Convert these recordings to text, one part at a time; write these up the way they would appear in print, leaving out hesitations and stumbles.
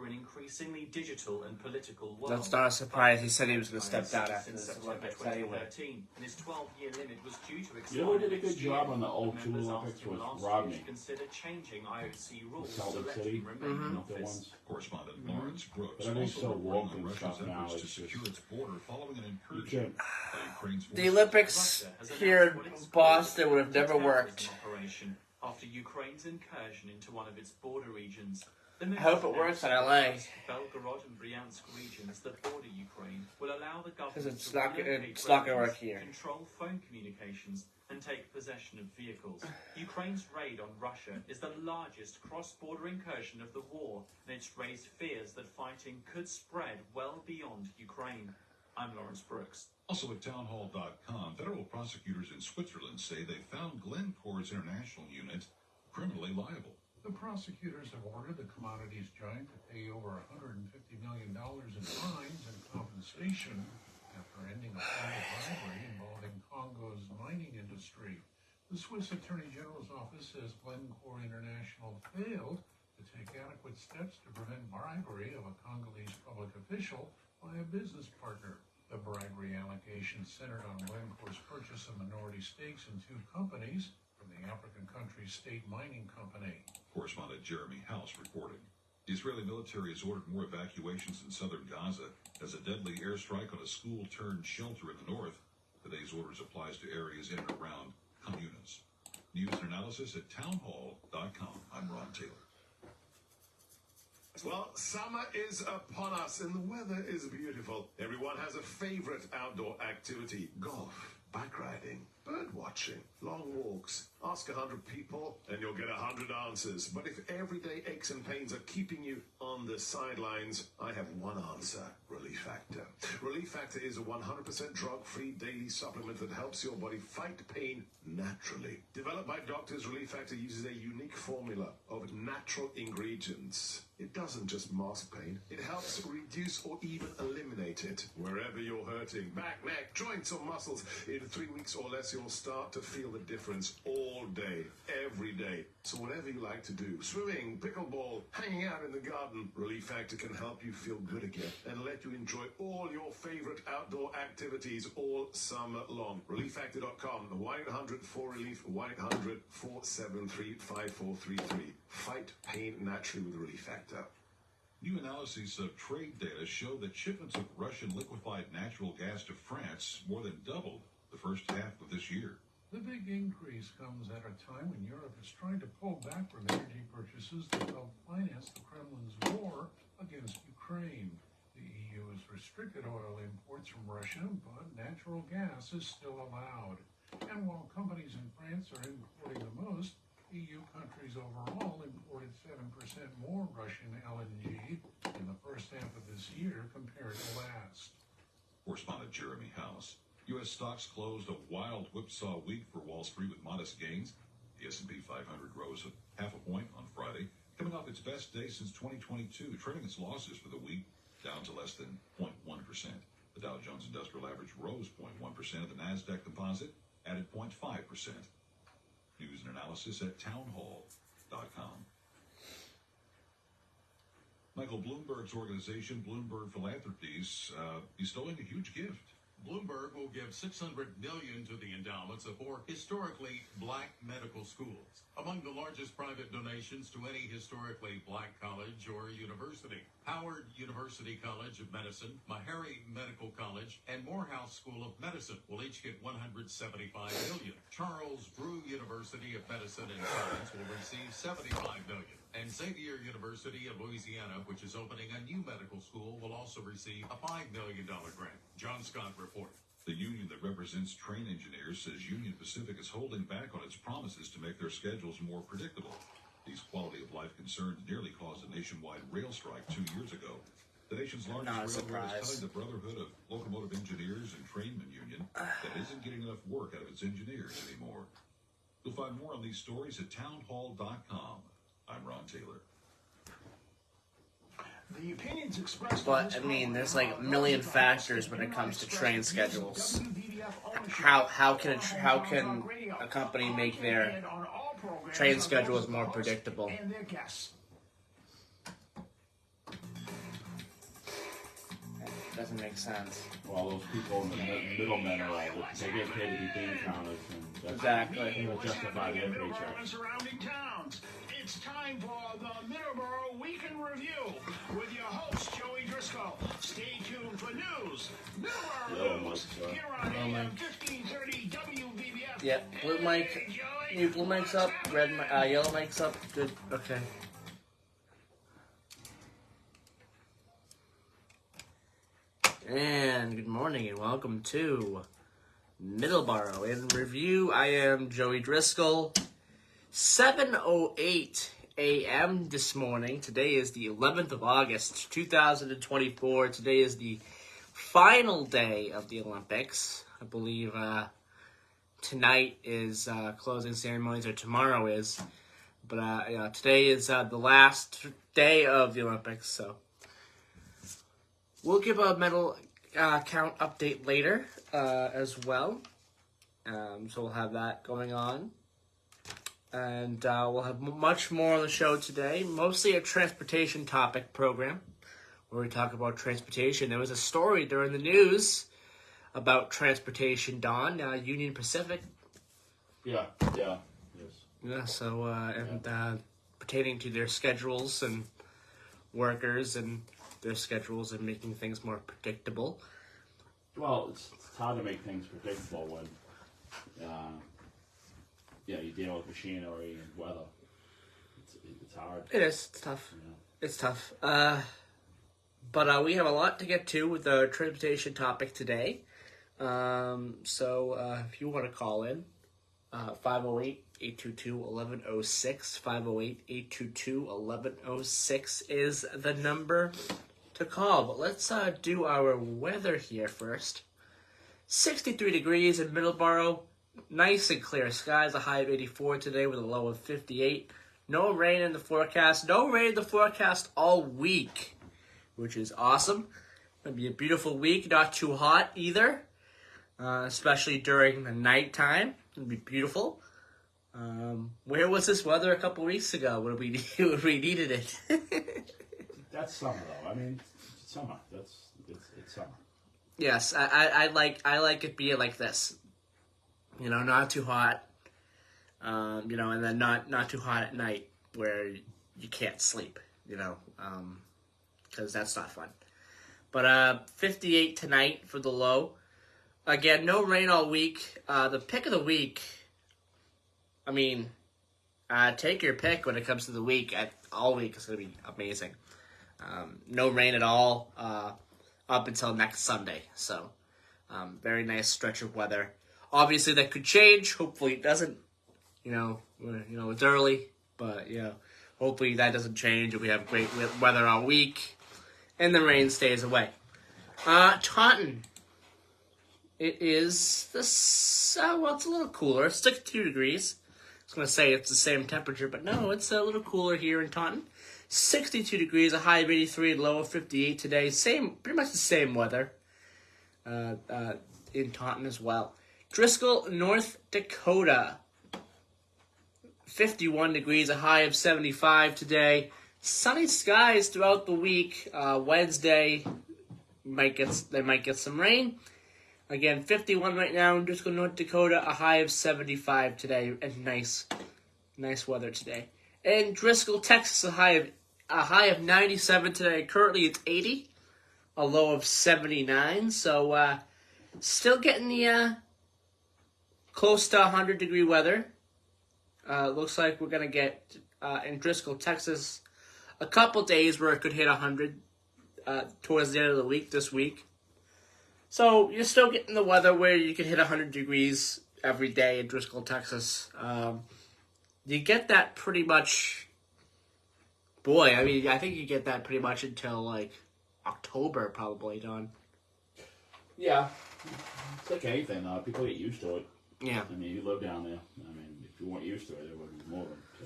an increasingly digital and political world. That's not a surprise. He said he was going to step down after this Olympics anyway. And his 12-year limit was due to expire. You know who did a good job on the 02 Olympics was Rodney. Consider changing IOC rules Salt to Lake let City. him remain in office. Correspondent Lawrence Brooks But everything's so also woke reporting on and Russia's stuff now. efforts to It's secure just its border following an incursion by Ukraine's The forces. Olympics here in Boston would have never worked. After Ukraine's incursion into one of its border regions. I hope it works in LA. Belgorod and Bryansk regions that border Ukraine will allow the government Because it's to not relocate going to work residents, here. control phone communications, and take possession of vehicles. Ukraine's raid on Russia is the largest cross-border incursion of the war, and it's raised fears that fighting could spread well beyond Ukraine. I'm Lawrence Brooks. Also at townhall.com, federal prosecutors in Switzerland say they found Glencore's international unit criminally liable. The prosecutors have ordered the commodities giant to pay over $150 million in fines and compensation after ending a private robbery involving Congo's mining industry. The Swiss Attorney General's office says Glencore International failed to take adequate steps to prevent bribery of a Congolese public official by a business partner. The bribery allegations centered on Glencore's purchase of minority stakes in two companies from the African country's state mining company. Correspondent Jeremy House reporting. The Israeli military has ordered more evacuations in southern Gaza as a deadly airstrike on a school-turned-shelter in the north. Today's orders applies to areas in and around Khan Yunis. News and analysis at townhall.com. I'm Ron Taylor. Well, summer is upon us and the weather is beautiful. Everyone has a favorite outdoor activity: golf, bike riding, bird watching, long walks. Ask 100 people and you'll get 100 answers. But if everyday aches and pains are keeping you on the sidelines, I have one answer: Relief Factor. Relief Factor is a 100% drug-free daily supplement that helps your body fight pain naturally. Developed by doctors, Relief Factor uses a unique formula of natural ingredients. It doesn't just mask pain, it helps reduce or even eliminate it. Wherever you're hurting, back, neck, joints or muscles, in 3 weeks or less you'll start to feel the difference all day, every day. So whatever you like to do, swimming, pickleball, hanging out in the garden, Relief Factor can help you feel good again and let you enjoy all your favorite outdoor activities all summer long. ReliefFactor.com, 1-800-4RELIEF, 1-800-473-5433. Fight pain naturally with Relief Factor. New analyses of trade data show that shipments of Russian liquefied natural gas to France more than doubled the first half of this year. The big increase comes at a time when Europe is trying to pull back from energy purchases that help finance the Kremlin's war against Ukraine. The EU has restricted oil imports from Russia, but natural gas is still allowed. And while companies in France are importing the most, EU countries overall imported 7% more Russian LNG in the first half of this year compared to last. Correspondent Jeremy House. U.S. stocks closed a wild whipsaw week for Wall Street with modest gains. The S&P 500 rose a half a point on Friday, coming off its best day since 2022, trimming its losses for the week down to less than 0.1%. The Dow Jones Industrial Average rose 0.1%, and the NASDAQ Composite added 0.5%. News and analysis at townhall.com. Michael Bloomberg's organization, Bloomberg Philanthropies, bestowing a huge gift. Bloomberg will give $600 million to the endowments of 4 historically black medical schools, among the largest private donations to any historically black college or university. Howard University College of Medicine, Meharry Medical College, and Morehouse School of Medicine will each get $175 million. Charles Drew University of Medicine and Science will receive $75 million. And Xavier University of Louisiana, which is opening a new medical school, will also receive a $5 million grant. John Scott reporting. The union that represents train engineers says Union Pacific is holding back on its promises to make their schedules more predictable. These quality of life concerns nearly caused a nationwide rail strike 2 years ago. The nation's largest railroad is telling the Brotherhood of Locomotive Engineers and Trainmen Union that it isn't getting enough work out of its engineers anymore. You'll find more on these stories at townhall.com. I'm Ron Taylor. The opinions expressed. But, I mean, there's like a million factors when it comes to train schedules. How can a company make their train schedules more predictable? doesn't make sense. Well, those people in the middlemen are all, they get paid to be bean counters, and that's Exactly. to justify their Middleboro paycheck. and surrounding towns. It's time for the Middleboro Week in Review with your host, Joey Driscoll. Stay tuned for news. Middleboro News here on AM 1530 WVBF. Yep, blue mic. New blue mic's up, yellow mic's up. Good. Okay. And good morning and welcome to Middleboro in Review. I am Joey Driscoll. 7:08 a.m. this morning. Today is the 11th of August, 2024. Today is the final day of the Olympics. I believe tonight is closing ceremonies, or tomorrow is. But today is the last day of the Olympics, so we'll give a medal count update later as well. So we'll have that going on. And we'll have much more on the show today. Mostly a transportation topic program where we talk about transportation. There was a story during the news about transportation, Don, Union Pacific. Yes. Yeah, so, pertaining to their schedules and workers and their schedules and making things more predictable. Well, it's hard to make things predictable when, you deal with machinery and weather. It's hard. It is. It's tough. Yeah. It's tough. But we have a lot to get to with the transportation topic today. So if you want to call in, 508-822-1106. 508-822-1106 is the number to call. But let's do our weather here first. 63 degrees in Middleboro. Nice and clear skies. A high of 84 today with a low of 58. No rain in the forecast. No rain in the forecast all week, which is awesome. It'll be a beautiful week. Not too hot either, especially during the nighttime. It'll be beautiful. Where was this weather a couple weeks ago when we needed it? That's summer, though. I mean, it's summer. It's summer. Yes, I like it being like this. You know, not too hot. And then not too hot at night where you can't sleep. Because that's not fun. But 58 tonight for the low. Again, no rain all week. The pick of the week. I mean, take your pick when it comes to the week. All week is going to be amazing. No rain at all up until next Sunday. So, very nice stretch of weather. Obviously, that could change. Hopefully, it doesn't. It's early, but hopefully that doesn't change, and we have great weather all week, and the rain stays away. Taunton. It is it's a little cooler. It's 62 degrees. I was going to say it's the same temperature, but no, it's a little cooler here in Taunton. 62 degrees, a high of 83 and low of 58 today. Pretty much the same weather in Taunton as well. Driscoll, North Dakota. 51 degrees, a high of 75 today. Sunny skies throughout the week. Wednesday, they might get some rain. Again, 51 right now in Driscoll, North Dakota, a high of 75 today, and nice weather today. In Driscoll, Texas, a high of 97 today. Currently, it's 80, a low of 79. So, still getting the close to 100-degree weather. Looks like we're gonna get in Driscoll, Texas, a couple days where it could hit 100 towards the end of the week this week. So you're still getting the weather where you can hit 100 degrees every day in Driscoll, Texas. You get that pretty much. Boy, I mean, I think you get that pretty much until like October, probably, Don. Yeah, it's like anything. People get used to it. Yeah. I mean, you live down there. I mean, if you weren't used to it, it wouldn't be moving. So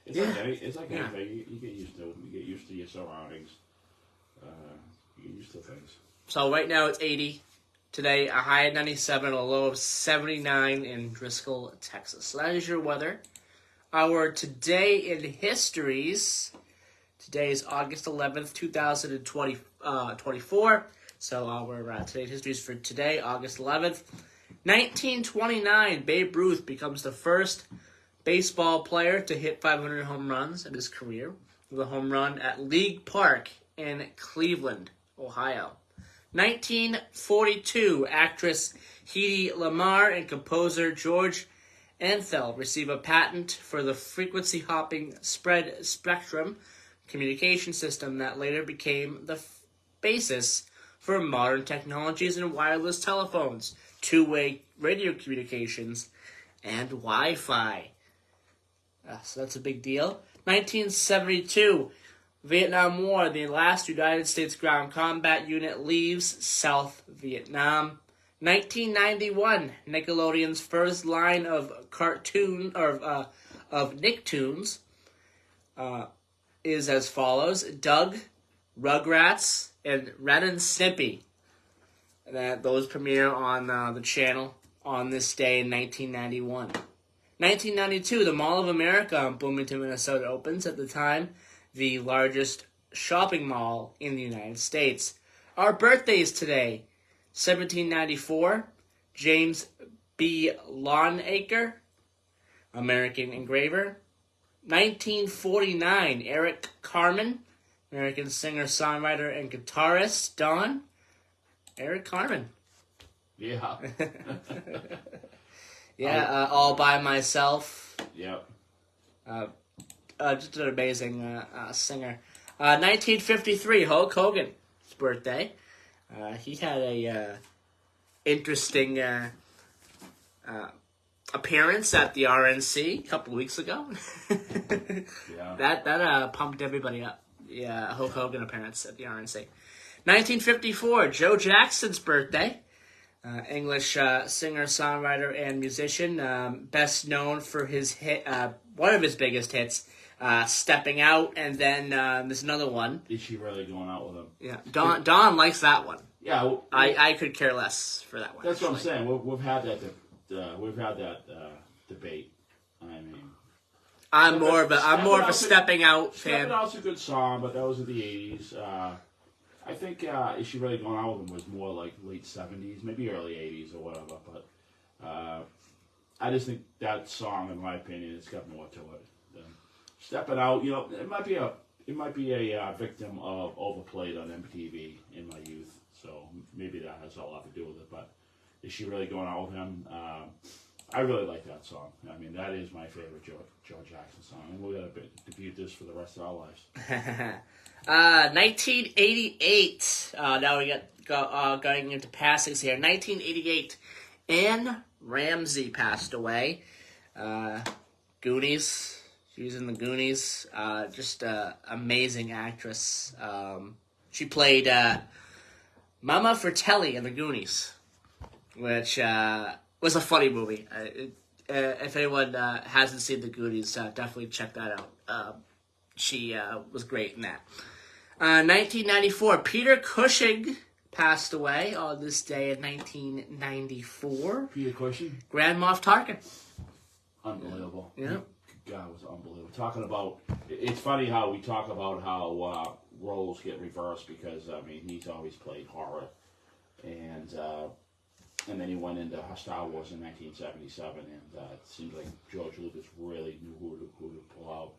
it's like anything. You get used to it. You get used to your surroundings. You get used to things. So right now it's 80. Today, a high of 97, a low of 79 in Driscoll, Texas. So that is your weather. Our Today in Histories. Today is August 11th, 2024. So today's history is for today, August 11th. 1929, Babe Ruth becomes the first baseball player to hit 500 home runs in his career with a home run at League Park in Cleveland, Ohio. 1942, actress Hedy Lamarr and composer George Antheil receive a patent for the frequency hopping spread spectrum communication system that later became the basis for modern technologies and wireless telephones, two-way radio communications, and Wi-Fi. So that's a big deal. 1972, Vietnam War. The last United States ground combat unit leaves South Vietnam. 1991, Nickelodeon's first line of cartoon of Nicktoons is as follows: Doug, Rugrats, and Ren and Snippy. Those premiere on the channel on this day in 1991. 1992, the Mall of America in Bloomington, Minnesota opens. At the time, the largest shopping mall in the United States. Our birthdays today: 1794, James B. Longacre, American engraver. 1949, Eric Carmen, American singer, songwriter, and guitarist. Don? Eric Carmen. Yeah. Yeah, All By Myself. Yep. Just an amazing singer. 1953, Hulk Hogan's birthday. He had a interesting appearance at the RNC a couple of weeks ago. Yeah. That pumped everybody up. Yeah, Hulk Hogan appearance at the RNC. 1954, Joe Jackson's birthday. English singer, songwriter, and musician. Best known for his hit, one of his biggest hits, Stepping Out, and then there's another one. Is she really going out with him? Yeah, Don likes that one. Yeah, I could care less for that one. That's what I'm saying. We've had that. We've had that debate. I mean, I'm more of a Stepping Out fan. Stepping Out's a good song, but that was in the '80s. I think Is She Really Going Out with Him was more like late '70s, maybe early '80s or whatever. But I just think that song, in my opinion, it's got more to it. Stepping Out, it might be a victim of overplayed on MTV in my youth. So maybe that has a lot to do with it. But Is She Really Going Out with Him? I really like that song. I mean, that is my favorite Joe Jackson song. And we're going to debut this for the rest of our lives. 1988. Now we got going into passings here. 1988. Anne Ramsey passed away. Goonies. She was in the Goonies. Just an amazing actress. She played Mama Fratelli in the Goonies, which was a funny movie. If anyone hasn't seen the Goonies, definitely check that out. She was great in that. 1994, Peter Cushing passed away on this day in 1994. Peter Cushing? Grand Moff Tarkin. Unbelievable. Yeah. God, it was unbelievable. Talking about, it's funny how we talk about how roles get reversed because, I mean, he's always played horror. And then he went into Star Wars in 1977, and it seems like George Lucas really knew who to pull out.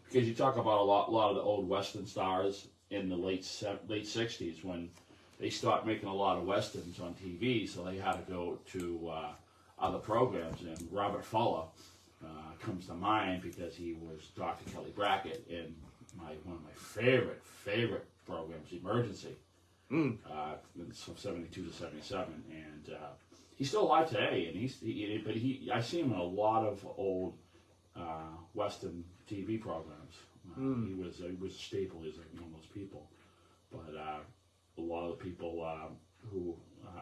Because you talk about a lot of the old Western stars in the late 60s when they stopped making a lot of Westerns on TV, so they had to go to other programs. And Robert Fuller comes to mind because he was Dr. Kelly Brackett in one of my favorite programs, Emergency, from 72 to 77, and he's still alive today. And I see him in a lot of old Western TV programs. He was a staple. He was like one of those people. But a lot of the people who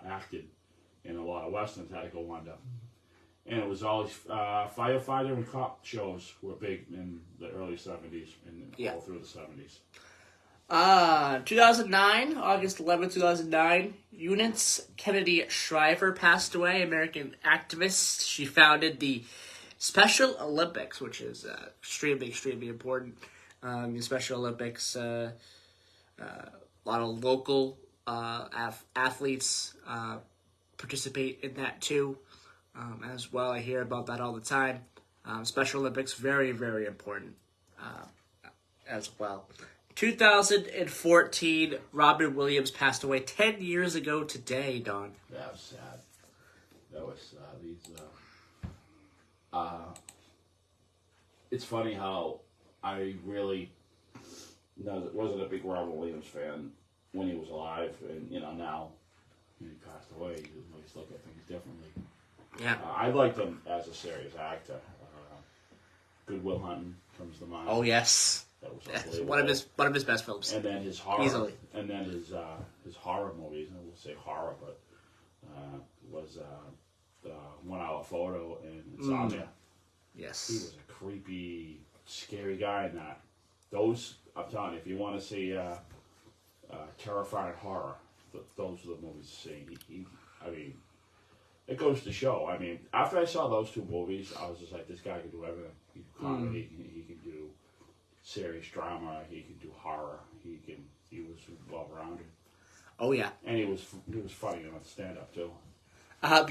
acted in a lot of Westerns had to go under. And it was always firefighter and cop shows were big in the early 70s and all through the 70s. 2009, August 11th, 2009, Eunice Kennedy Shriver passed away, American activist. She founded the Special Olympics, which is extremely important. The Special Olympics, a lot of local athletes participate in that too, as well. I hear about that all the time. Special Olympics, very, very important as well. 2014, Robin Williams passed away 10 years ago today, Don. That was sad. That was it's funny how I really wasn't a big Robin Williams fan when he was alive, and now when he passed away, you always look at things differently. Yeah. I liked him as a serious actor. Good Will Hunting comes to mind. Oh yes. That was Yes, one of his best films. And then his horror, Easily. and then his horror movies. I will say horror, but was the 1 Hour Photo and Insomnia. Yes. He was a creepy, scary guy in that. Those, I'm telling you, if you want to see terrifying horror, those are the movies to see. I mean, it goes to show. I mean, after I saw those two movies, I was just like, this guy can do everything. He can do comedy. He can do serious drama. He can do horror. He was well rounded. Oh yeah. And he was funny enough to stand up too.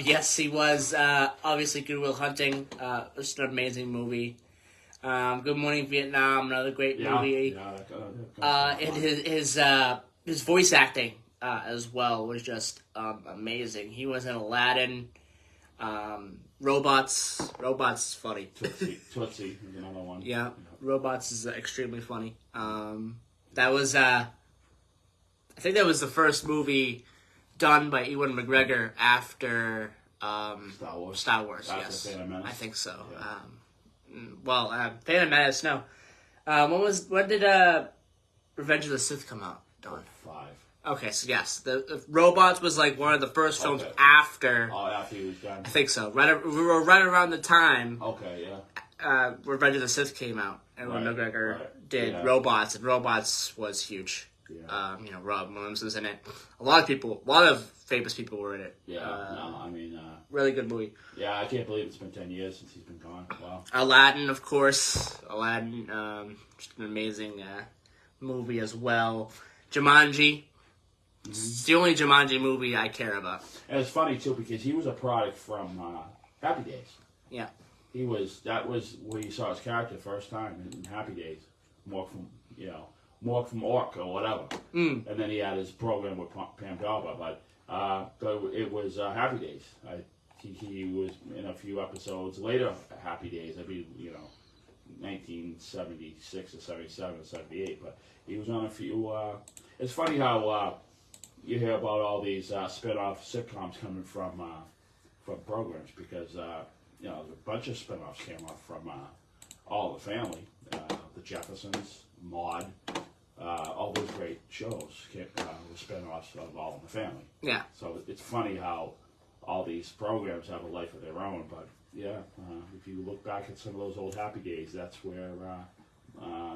Yes, he was. Obviously, Good Will Hunting. Just an amazing movie. Good Morning Vietnam, another great movie. Yeah, and his voice acting as well was just amazing. He was in Aladdin. Robots is funny. Tootsie is another one. Yeah, Robots is extremely funny. That was I think that was the first movie done by Ewan McGregor after Star Wars. After Yes, Phantom Menace? I think so. Yeah. Phantom Menace. No. When did Revenge of the Sith come out? Don? 5. Okay, so yes, the Robots was like one of the first films Okay. after. Oh, after he was done. I think so. We were right around the time Okay, yeah. Revenge of the Sith came out, and when Right, McGregor right. did Robots, and Robots was huge. Yeah. Robin Williams was in it. A lot of famous people were in it. Yeah, no, I mean, Really good movie. yeah, I can't believe it's been 10 years since he's been gone. Wow. Aladdin, of course. Aladdin, just an amazing movie as well. Jumanji. It's the only Jumanji movie I care about. And it's funny, too, because he was a product from Happy Days. Yeah. That was where you saw his character first time in Happy Days. More from Orc or whatever. And then he had his program with Pam Galba, but it was Happy Days. He was in a few episodes later. Happy Days. I mean, 1976 or 77 or 78. But he was on a few. It's funny how you hear about all these spin-off sitcoms coming from programs because a bunch of spin-offs came off from All in the Family, the Jeffersons, Maude. All those great shows were spin-offs of All in the Family. Yeah. So it's funny how all these programs have a life of their own. But yeah, if you look back at some of those old Happy Days, that's where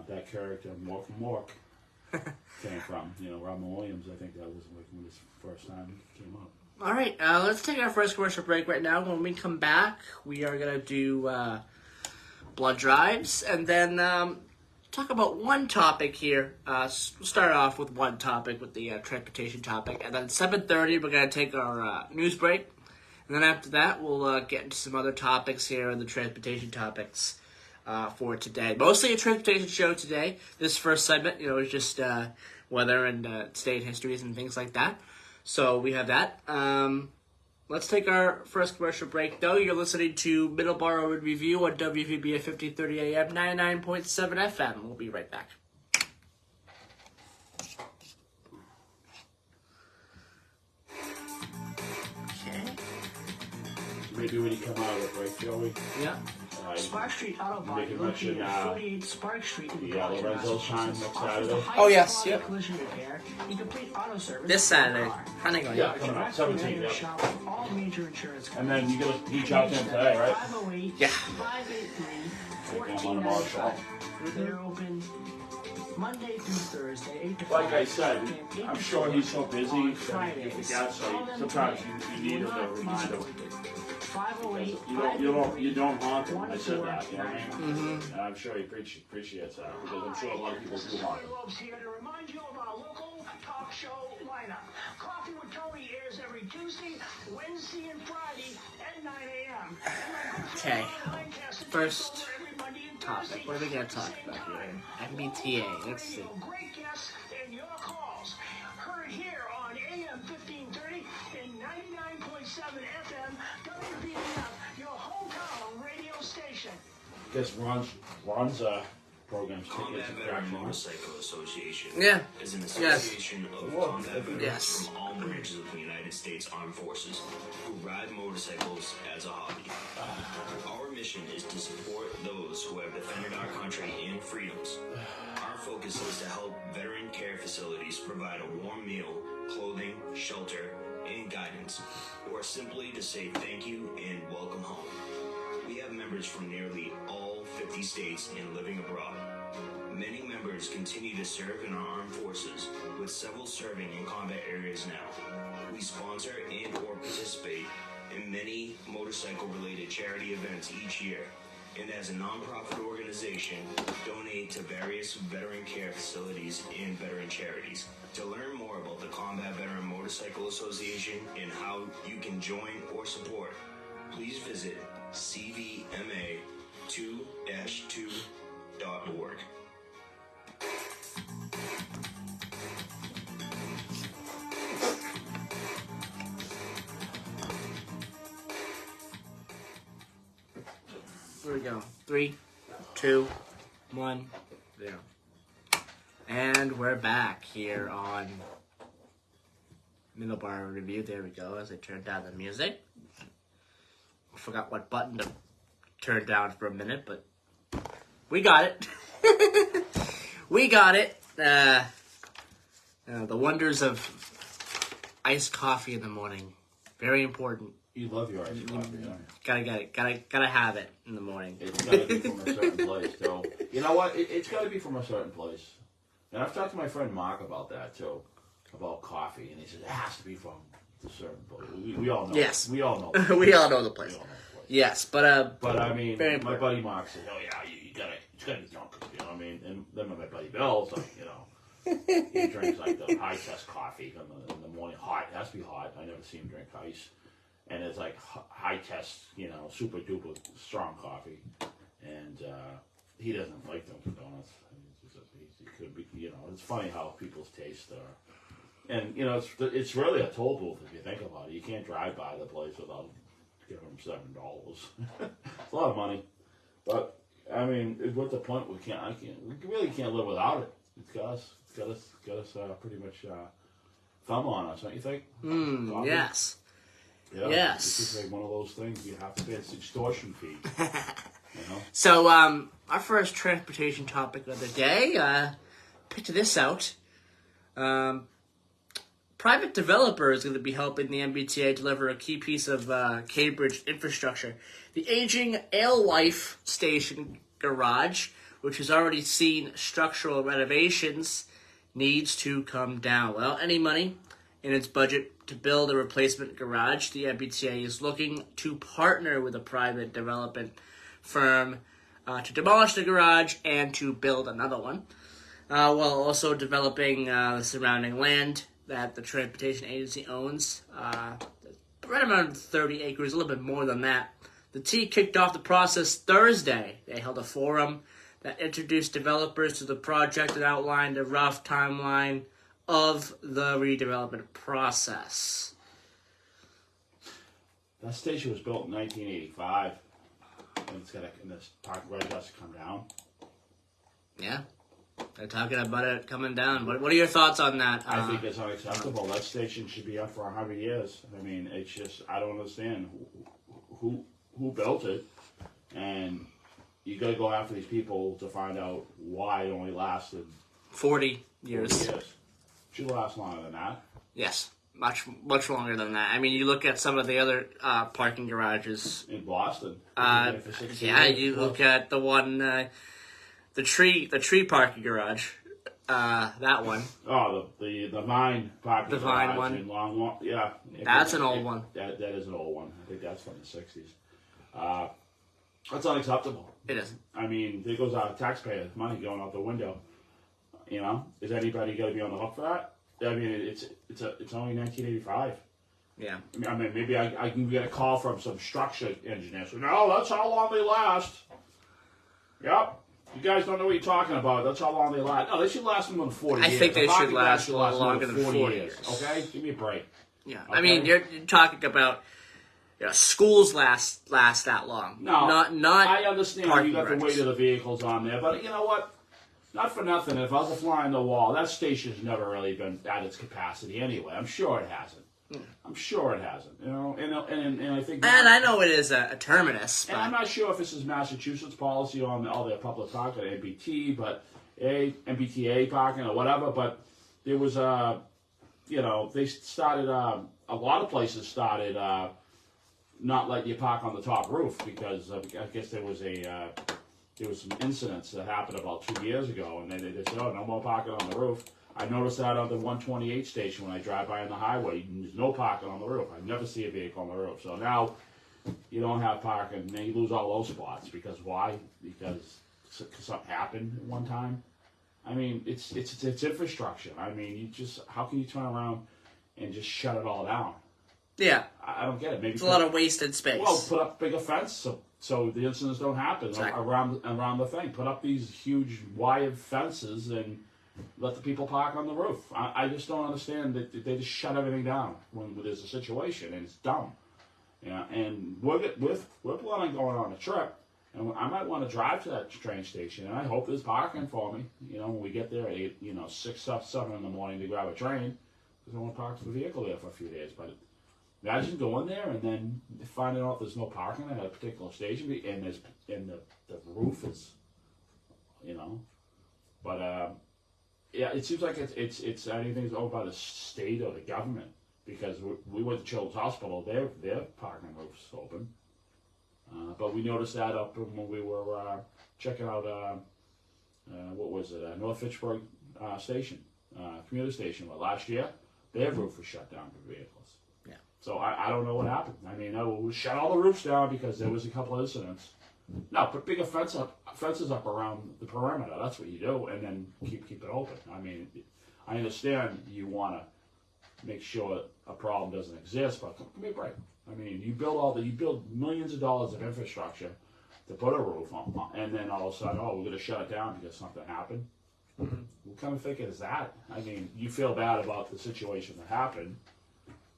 that character, Mork from Mork, came from. Robin Williams, I think that was like when his first time came up. All right, let's take our first commercial break right now. When we come back, we are going to do blood drives and then talk about one topic here. We'll start off with one topic, with the transportation topic. And then 7:30, we're going to take our news break. And then after that, we'll get into some other topics here and the transportation topics for today. Mostly a transportation show today. This first segment, is just weather and state histories and things like that. So we have that. Let's take our first commercial break, though. You're listening to Middleboro in Review on WVB at 1530 AM, 99.7 FM. We'll be right back. Okay. Maybe when you come out of the break, Joey. Yeah. Spark Street Auto Body, Make a mention, located at 48 Spark Street in Boston, Lorenzo's time next offers the Saturday. highest Oh, yes, quality yep. collision repair and complete auto service This for your Saturday. car. Honey, going. Yeah, coming up, Direct 17th, related yeah. shop with all major insurance And then companies. you're going to reach out to him today, right? 508 Yeah. 583 Like I'm on tomorrow, so. 1495. They're open Monday through Thursday, 8 to 5. Like I said, and 8 I'm to sure 4 he's so busy on that he Fridays. forgets, so Call them sometimes today. you need him Will to not be remind him. disappointed. 508 You don't haunt him. I said that, you know what I mean? Mm-hmm. And I'm sure he appreciates that because I'm sure a lot of people do haunt him. Ropes here to remind you of our local top talk show lineup. Coffee with Tony airs every Tuesday, Wednesday, and Friday at 9 a.m. Okay, first topic. What are we going to talk about here? MBTA. Let's see. Great guests and your calls. Heard here on AM 1530 and 99.7 FM WBF, your hometown radio station. I guess Ron's program's taking Combat its Veteran traction. Motorcycle Association Yeah. is an association of combat veterans Yes. from all branches of the United States Armed Forces who ride motorcycles as a hobby. Our mission is to support those who have defended our country and freedoms. Our focus is to help veteran care facilities provide a warm meal, clothing, shelter, and guidance, or simply to say thank you and welcome home. We have members from nearly all 50 states and living abroad. Many members continue to serve in our armed forces, with several serving in combat areas now. We sponsor and or participate in many motorcycle-related charity events each year, and as a nonprofit organization, donate to various veteran care facilities and veteran charities. To learn more about the Combat Veteran Motorcycle Association and how you can join or support, please visit cvma2-2.org. Here we go. 3, 2, 1, 0. And we're back here on Middleboro Review. There we go, as I turned down the music. Forgot what button to turn down for a minute, but we got it. We got it. The wonders of iced coffee in the morning. Very important. You love your iced coffee, don't you? Gotta get it. Gotta have it in the morning. It's got to be from a certain place, too. You know what? It's got to be from a certain place. And I've talked to my friend Mark about that, too, about coffee. And he says, it has to be from a certain place. We all know. Yes. We all know. We all know the place. We all know the place. Yes, but I mean, very my important. buddy Mark said, oh, yeah, it's got to be drunk. You know what I mean? And then my buddy Bill's like, you know, he drinks like the high test coffee in the morning. Hot. It has to be hot. I never see him drink ice. And it's like high test, you know, super duper strong coffee. And he doesn't like Dunkin' Donuts. He could be, you know, it's funny how people's tastes are. And, you know, it's really a toll booth if you think about it. You can't drive by the place without giving them $7. It's a lot of money. But, I mean, what's the point? We really can't live without it. It's got us pretty much thumb on us, don't you think? Coffee? Yes. Yeah, Yes. It's just like one of those things you have to pay. It's extortion fee. You know? So, our first transportation topic of the day, picture this out. Private developer is going to be helping the MBTA deliver a key piece of Cambridge infrastructure. The aging Alewife Station garage, which has already seen structural renovations, needs to come down. Well, any money in its budget to build a replacement garage, the MBTA is looking to partner with a private development firm to demolish the garage and to build another one, while also developing the surrounding land that the transportation agency owns. Right around 30 acres, a little bit more than that. The T kicked off the process Thursday. They held a forum that introduced developers to the project and outlined a rough timeline of the redevelopment process. That station was built in 1985, and this park garage has to come down. Yeah, they're talking about it coming down. What are your thoughts on that? I think it's unacceptable. That station should be up for 100 years. I mean, it's just, I don't understand who built it, and you got to go after these people to find out why it only lasted 40 years. 40 years. Should last longer than that. Yes, much longer than that. I mean, you look at some of the other parking garages in Boston. Yeah, you look at the one, the tree parking garage. That one. Oh, the Vine parking The Vine garage one. in Long, yeah. That's an old one. That is an old one. I think that's from the 60s. That's unacceptable. It isn't. I mean, there goes our taxpayer money going out the window. You know, is anybody going to be on the hook for that? I mean, it's only 1985. Yeah. I mean, maybe I can get a call from some structure engineer. So, no, that's how long they last. Yep. You guys don't know what you're talking about. That's how long they last. No, they should last more than 40 years. I think they The hockey should guys last should a little more longer than 40 years. Okay? Give me a break. Yeah. Okay? I mean, you're talking about schools last that long. No, not I understand you got the records. weight of the vehicles on there, but you know what? Not for nothing. If I was a fly on the wall, that station's never really been at its capacity anyway. I'm sure it hasn't. I'm sure it hasn't. You know, and I think. And I know it is a terminus, And but I'm not sure if this is Massachusetts policy on all their public parking, MBT, but MBTA parking or whatever. But there was they started a lot of places started not letting you park on the top roof because I guess there was some incidents that happened about 2 years ago, and they said, oh, no more parking on the roof. I noticed that on the 128 station when I drive by on the highway. There's no parking on the roof. I never see a vehicle on the roof. So now you don't have parking, and then you lose all those spots. Because why? Because something happened at one time. I mean, it's infrastructure. I mean, how can you turn around and just shut it all down? yeah, I don't get it. Maybe it's a lot of wasted space. well, put up bigger fence so the incidents don't happen Exactly. around the thing. Put up these huge wired fences and let the people park on the roof. I just don't understand that they just shut everything down when there's a situation, and it's dumb. Yeah, and we're planning on going on a trip, and I might want to drive to that train station, and I hope there's parking for me. You know, when we get there at 6 or 7 in the morning to grab a train, because I want to park the vehicle there for a few days. But imagine going there and then finding out there's no parking at a particular station, and the roof is, but. Yeah, it seems like it's anything's owned by the state or the government, because we went to Children's Hospital, their parking roof's open, but we noticed that up when we were checking out North Fitchburg station, commuter station. Last year, their roof was shut down for vehicles. Yeah. So I don't know what happened. I mean, we shut all the roofs down because there was a couple of incidents. No, put bigger fences up around the perimeter. That's what you do, and then keep it open. I mean, I understand you want to make sure a problem doesn't exist, but give me a break. I mean, you build millions of dollars of infrastructure to put a roof on, and then all of a sudden, we're going to shut it down because something happened. Mm-hmm. What kind of thinking is that? I mean, you feel bad about the situation that happened,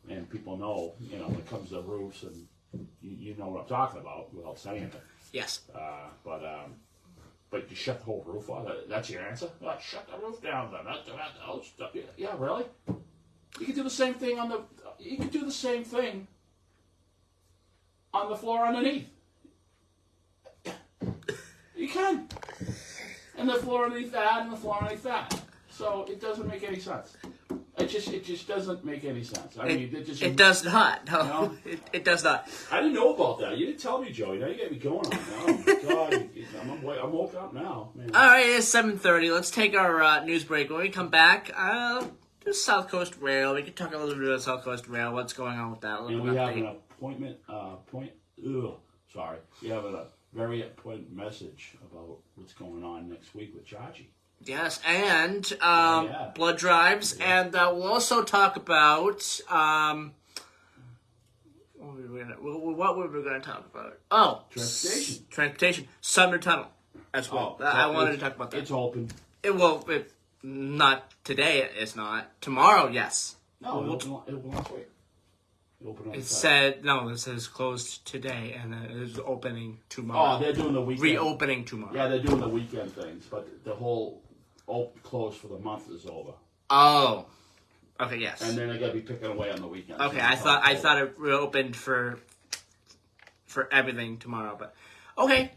and people know, when it comes to roofs, and you know what I'm talking about without saying it. Yes. But you shut the whole roof off. That's your answer? Shut the roof down then. Yeah, really? You can do the same thing on the floor underneath. You can. And the floor underneath that, and the floor underneath that. So it doesn't make any sense. It just doesn't make any sense. I mean, it does not. No, it does not. I didn't know about that. You didn't tell me, Joey. Now you get me going on. Oh my God, I'm woke up now. Man. All right, it's 7:30. Let's take our news break. When we come back, just South Coast Rail. We can talk a little bit about South Coast Rail. What's going on with that? And we have an appointment. We have a very important message about what's going on next week with Chachi. Yes, and blood drives, and we'll also talk about what were we going to talk about? Oh, transportation, Sumner Tunnel as well. I wanted to talk about that. It's open. Not today. It's not tomorrow. Yes. No, it opened last week. It says closed today, and it is opening tomorrow. Oh, they're doing the weekend. Reopening tomorrow. Yeah, they're doing the weekend things, but the whole closed for the month is over. Oh, okay, yes. And then they got to be picking away on the weekends. Okay, I thought it reopened for everything tomorrow, but okay,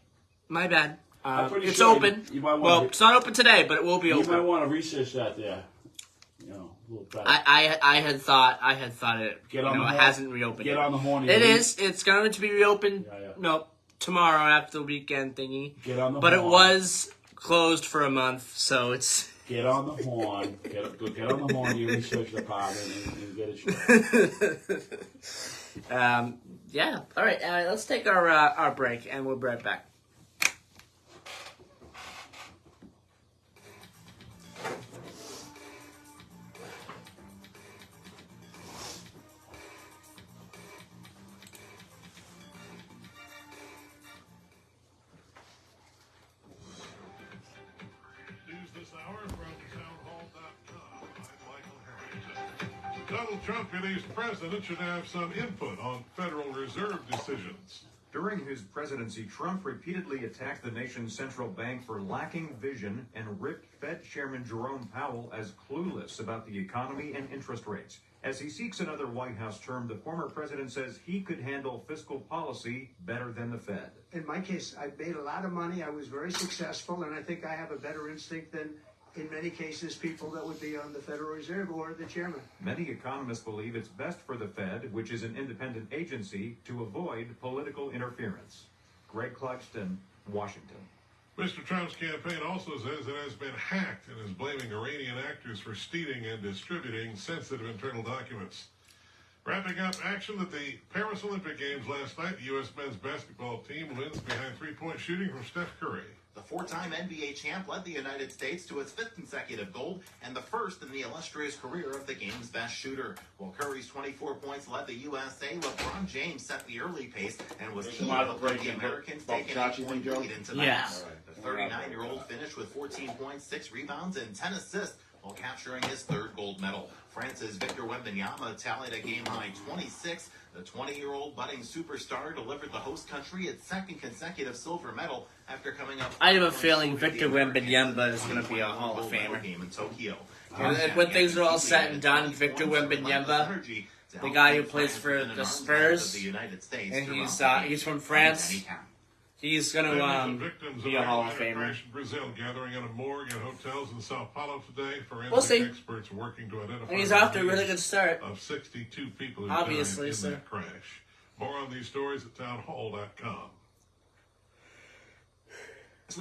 my bad. It's sure open. You might want it's not open today, but it will be open. You might want to research that there. A little better. I had thought it. Get on the horn. It hasn't reopened. Get on the horn. It is. It's going to be reopened. Yeah. No, tomorrow after the weekend thingy. Get on the horn. But it was closed for a month, so it's. Get on the horn. Get on the horn. You research the department and get it straight. Yeah. All right. Let's take our break, and we'll be right back. Donald Trump believes the president should have some input on Federal Reserve decisions. During his presidency, Trump repeatedly attacked the nation's central bank for lacking vision and ripped Fed Chairman Jerome Powell as clueless about the economy and interest rates. As he seeks another White House term, the former president says he could handle fiscal policy better than the Fed. In my case, I made a lot of money. I was very successful, and I think I have a better instinct than, in many cases, people that would be on the Federal Reserve or the chairman. Many economists believe it's best for the Fed, which is an independent agency, to avoid political interference. Greg Clugston, Washington. Mr. Trump's campaign also says it has been hacked and is blaming Iranian actors for stealing and distributing sensitive internal documents. Wrapping up action at the Paris Olympic Games last night, the U.S. men's basketball team wins behind three-point shooting from Steph Curry. The four-time NBA champ led the United States to its fifth consecutive gold and the first in the illustrious career of the game's best shooter. While Curry's 24 points led the USA, LeBron James set the early pace and was key to help the Americans take an 8-point lead into the half. The 39-year-old finished with 14 points, 6 rebounds, and 10 assists while capturing his third gold medal. France's Victor Wembanyama tallied a game-high 26. The 20-year-old budding superstar delivered the host country its second consecutive silver medal after coming up. I have a feeling Victor Wembanyama is going to be a Hall of Famer. Game in Tokyo. And when things are all said and done, Victor Wembanyama, the guy who plays for the Spurs, and he's from France. He's going to be a Hall of Famer. Brazil gathering in a morgue and hotels in Sao Paulo today. We'll see. Experts working to identify. And he's off to a really good start. Of 62 people who obviously, died in that crash. More on these stories at townhall.com.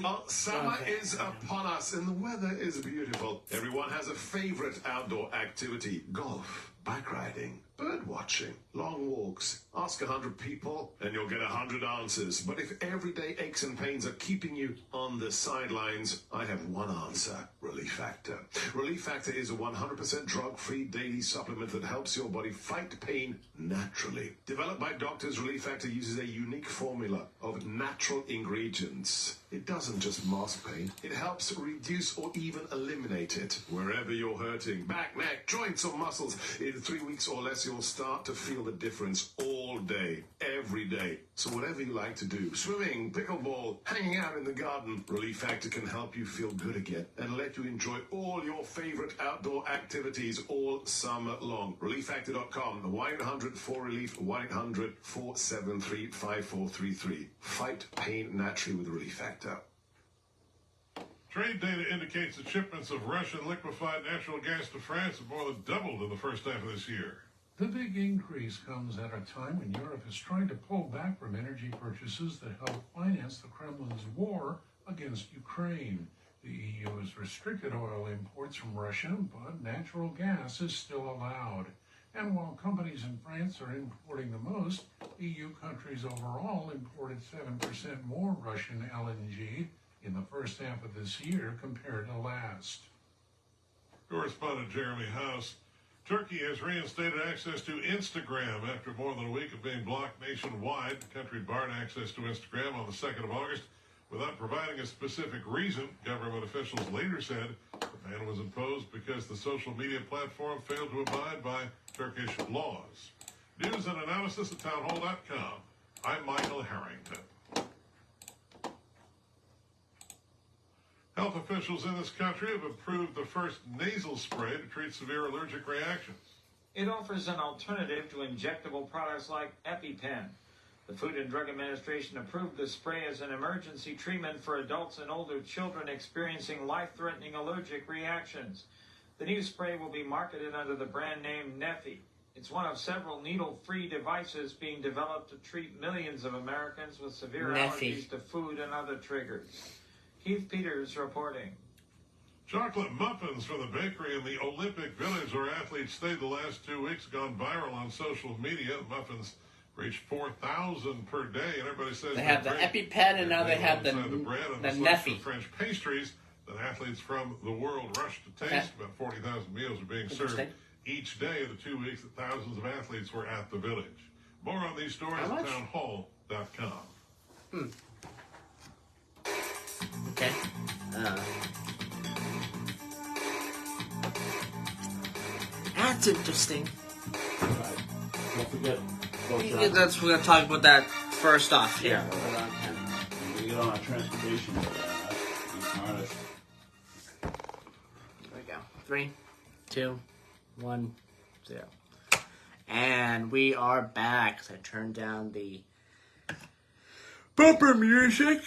Well, summer is upon us and the weather is beautiful. Everyone has a favorite outdoor activity: golf, bike riding, bird watching, long walks. Ask 100 people and you'll get 100 answers. But if everyday aches and pains are keeping you on the sidelines, I have one answer: Relief Factor. Relief Factor is a 100% drug-free daily supplement that helps your body fight pain naturally. Developed by doctors, Relief Factor uses a unique formula of natural ingredients. It doesn't just mask pain, it helps reduce or even eliminate it. Wherever you're hurting, back, neck, joints or muscles, in 3 weeks or less you'll start to feel the difference all day, every day. So whatever you like to do, swimming, pickleball, hanging out in the garden, Relief Factor can help you feel good again and let you enjoy all your favorite outdoor activities all summer long. ReliefFactor.com, 1-800-4RELIEF, 1-800-473-5433. Fight pain naturally with Relief Factor. Trade data indicates that shipments of Russian liquefied natural gas to France have more than doubled in the first half of this year. The big increase comes at a time when Europe is trying to pull back from energy purchases that help finance the Kremlin's war against Ukraine. The EU has restricted oil imports from Russia, but natural gas is still allowed. And while companies in France are importing the most, EU countries overall imported 7% more Russian LNG in the first half of this year compared to last. Correspondent Jeremy House. Turkey has reinstated access to Instagram after more than a week of being blocked nationwide. The country barred access to Instagram on the 2nd of August without providing a specific reason. Government officials later said the ban was imposed because the social media platform failed to abide by Turkish laws. News and analysis at townhall.com. I'm Michael Harrington. Health officials in this country have approved the first nasal spray to treat severe allergic reactions. It offers an alternative to injectable products like EpiPen. The Food and Drug Administration approved the spray as an emergency treatment for adults and older children experiencing life-threatening allergic reactions. The new spray will be marketed under the brand name Neffy. It's one of several needle-free devices being developed to treat millions of Americans with severe allergies to food and other triggers. Keith Peters reporting. Chocolate muffins from the bakery in the Olympic Village where athletes stayed the last 2 weeks gone viral on social media. Muffins reached 4,000 per day, and everybody says they have the EpiPen, and now they have the Neffy. French pastries that athletes from the world rushed to taste. About 40,000 meals are being served each day of the 2 weeks that thousands of athletes were at the village. More on these stories at townhall.com. Okay. That's interesting. Don't forget. Yeah, we're going to talk about that first off here. We get on our transportation. Honest. There we go. 3, 2, 1, 0. And we are back. So I turned down the bumper music.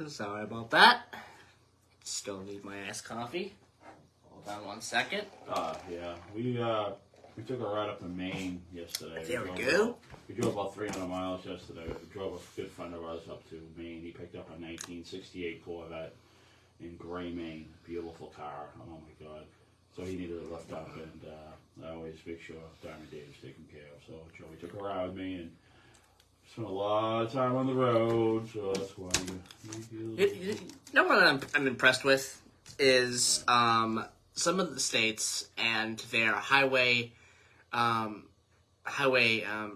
Sorry about that. Still need my iced coffee. Hold on 1 second. Yeah. We took a ride up to Maine yesterday. There we go. We drove about 300 miles yesterday. We drove a good friend of ours up to Maine. He picked up a 1968 Corvette in Gray, Maine. Beautiful car. Oh my God. So he needed a lift up, and I always make sure Diamond Dave's taken care of. So Joey took a ride with me and spent a lot of time on the road. So that's why. You know what I'm impressed with is some of the states and their highway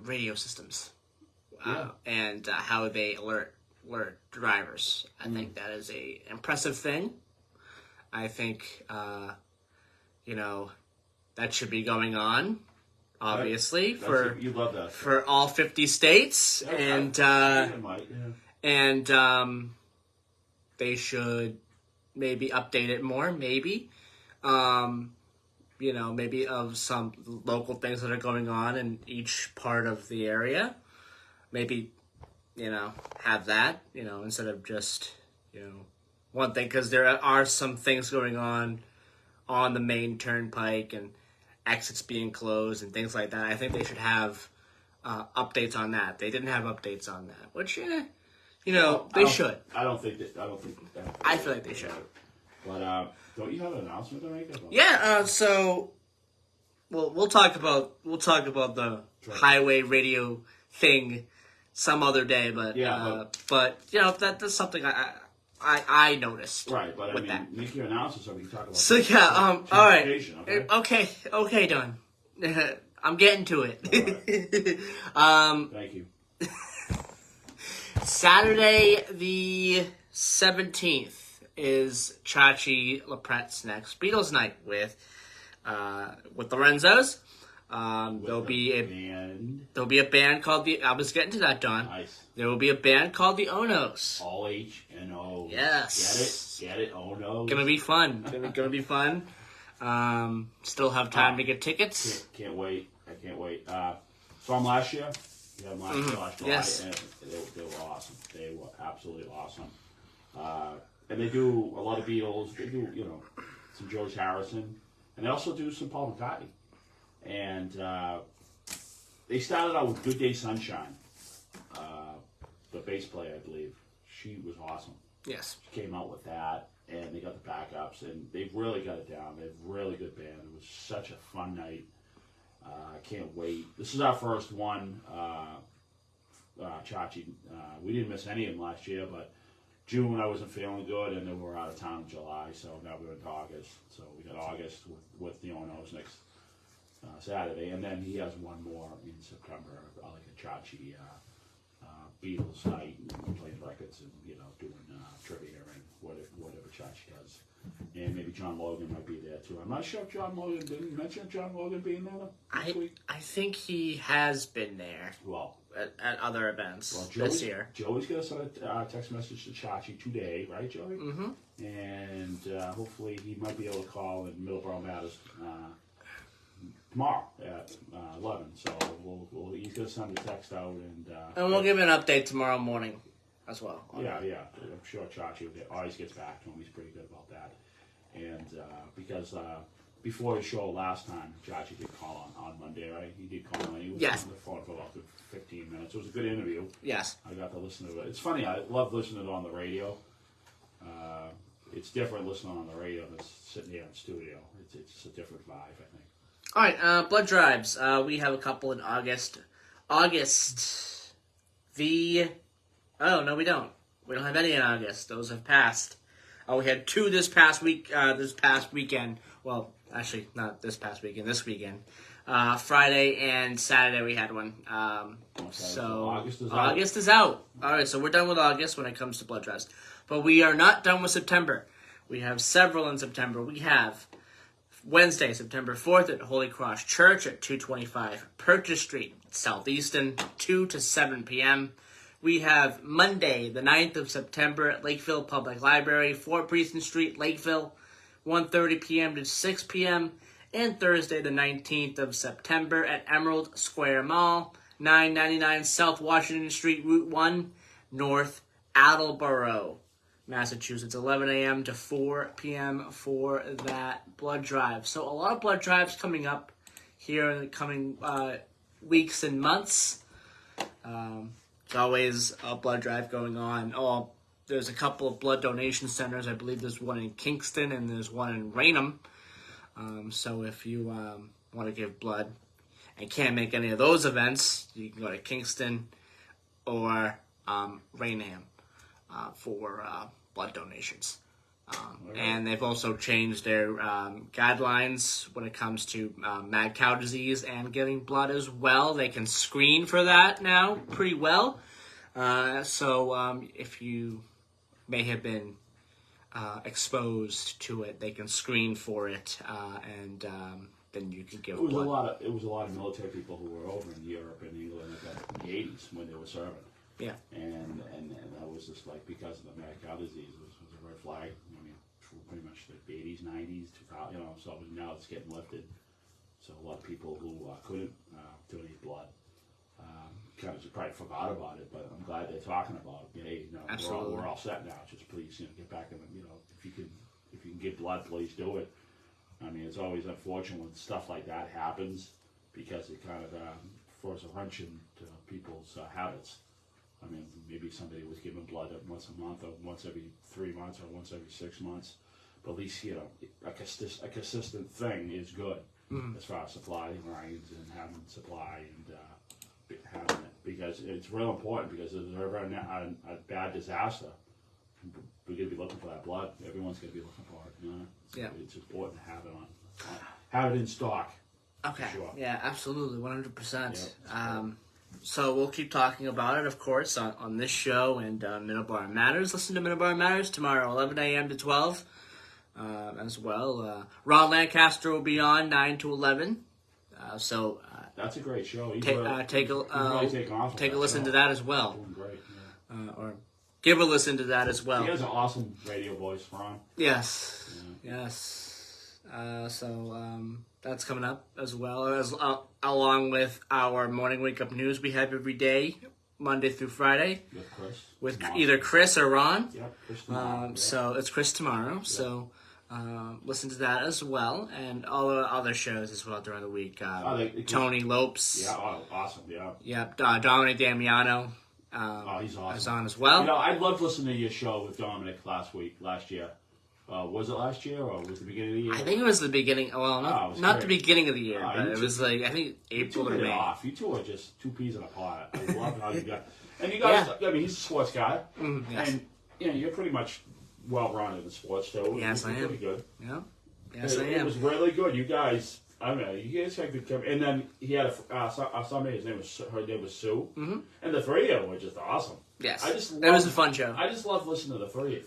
radio systems, and how they alert drivers. I think that is a impressive thing. I think that should be going on. Obviously, you love that for all 50 states, and they should maybe update it more. Maybe. Maybe of some local things that are going on in each part of the area. Maybe, have that, instead of just, one thing. Because there are some things going on the main turnpike and exits being closed and things like that. I think they should have updates on that. They didn't have updates on that, which, they should. I think that. I feel like they should. But don't you have an announcement to make? Yeah. So, we'll talk about the highway radio thing some other day. But that's something I noticed. Right, but with that. Make your announcement so we can talk about. So all right. Okay, Don. I'm getting to it. Right. Thank you. Saturday the 17th is Chachi LaPrette's next Beatles night with Lorenzo's. There'll be a band called the. I was getting to that, Don. Nice. There will be a band called the Onos. All H&O. Yes. Get it. Onos. Gonna be fun. Gonna be fun. Still have time to get tickets. Can't wait. I can't wait. Saw them last year. Yeah, last July. Yes. And they were awesome. They were absolutely awesome. And they do a lot of Beatles. They do, some George Harrison. And they also do some Paul McCartney. And they started out with Good Day Sunshine. The bass player, I believe. She was awesome. Yes. She came out with that. And they got the backups. And they've really got it down. They're a really good band. It was such a fun night. I can't wait. This is our first one. Chachi. We didn't miss any of them last year, but June I wasn't feeling good, and then we're out of town in July, so now we're into August. So we got August with the Onos next Saturday, and then he has one more in September, like a Chachi Beatles night, and playing records and doing trivia and whatever Chachi does. And maybe John Logan might be there too. I'm not sure if John Logan didn't you mention John Logan being there this week. I think he has been there. Well, at other events this year. Joey's going to send a text message to Chachi today, right, Joey? Mm-hmm. And hopefully he might be able to call in Middleboro Matters tomorrow at 11. So he's going to send a text out. And we'll give an update tomorrow morning as well. Yeah. I'm sure Chachi always gets back to him. He's pretty good about that. And because before his show last time, Chachi did call on Monday, right? He did call in. He was on the phone for about 15 minutes. It was a good interview. Yes. I got to listen to it. It's funny. I love listening to it on the radio. It's different listening on the radio than sitting here in the studio. It's a different vibe, I think. All right, blood drives. We have a couple in August. Oh, no, we don't. We don't have any in August. Those have passed. We had 2 this past weekend. Well, actually, not this past weekend, this weekend. Friday and Saturday we had one. So August is out. All right, so we're done with August when it comes to blood drives. But we are not done with September. We have several in September. We have Wednesday, September 4th at Holy Cross Church at 225 Purchase Street, Southeastern, 2 to 7 p.m. We have Monday, the 9th of September at Lakeville Public Library, 4 Preston Street, Lakeville, 1:30 p.m. to 6 p.m. And Thursday, the 19th of September at Emerald Square Mall, 999 South Washington Street, Route 1, North Attleboro, Massachusetts, 11 a.m. to 4 p.m. for that blood drive. So a lot of blood drives coming up here in the coming weeks and months. There's always a blood drive going on. Oh, there's a couple of blood donation centers. I believe there's one in Kingston and there's one in Raynham. So if you want to give blood and can't make any of those events, you can go to Kingston or Raynham for blood donations. And they've also changed their guidelines when it comes to mad cow disease and getting blood as well. They can screen for that now pretty well. So if you may have been exposed to it, they can screen for it, and then you can give blood. It was a lot of military people who were over in Europe and England in the 80s when they were serving. Yeah. And that was just like, because of the mad cow disease, it was a red flag. I mean, for pretty much the 80s, 90s, 2000, so now it's getting lifted. So a lot of people who couldn't donate blood kind of just probably forgot about it, but I'm glad they're talking about it. Hey, we're all set now. Just please, get back in. If you can give blood, please do it. I mean, it's always unfortunate when stuff like that happens, because it kind of throws a wrench into people's habits. I mean, maybe somebody was giving blood once a month, or once every 3 months, or once every 6 months. But at least, a consistent thing is good, as far as supply lines and having supply and having it, because it's real important. Because if there's ever a bad disaster, we're going to be looking for that blood. Everyone's going to be looking for it. It's important to have it have it in stock. Okay. Sure. Yeah, absolutely, 100%. So we'll keep talking about it, of course, on this show and Middleboro Matters. Listen to Middleboro Matters tomorrow, 11 a.m. to 12, as well. Ron Lancaster will be on 9 to 11. That's a great show. Take a listen to that as well. Doing great. Yeah. Or give a listen to that as well. He has an awesome radio voice, Ron. Yes. Yeah. Yes. That's coming up as well, as along with our morning wake up news we have every day, Monday through Friday, with either Chris or Ron. Yep, Chris tomorrow. So it's Chris tomorrow. Yep. So listen to that as well, and all the other shows as well during the week. Tony Lopes. Yeah, awesome. Yeah. Yep. Dominic Damiano. He's awesome. Is on as well. I loved listening to your show with Dominic last year. Was it last year, or was it the beginning of the year? I think it was the beginning. Well, not the beginning of the year, but it was like, I think April or May. You two are just two peas in a pod. I love how you guys. And you guys, I mean, he's a sports guy, yes. and you're pretty much well-rounded in sports, so yes, I am. Pretty good. Yeah, yes, I am. It was really good. You guys, I don't know, you guys had good chemistry. And then he had somebody. Her name was Sue, and the three of them were just awesome. Yes, it was a fun show. I just love listening to the three.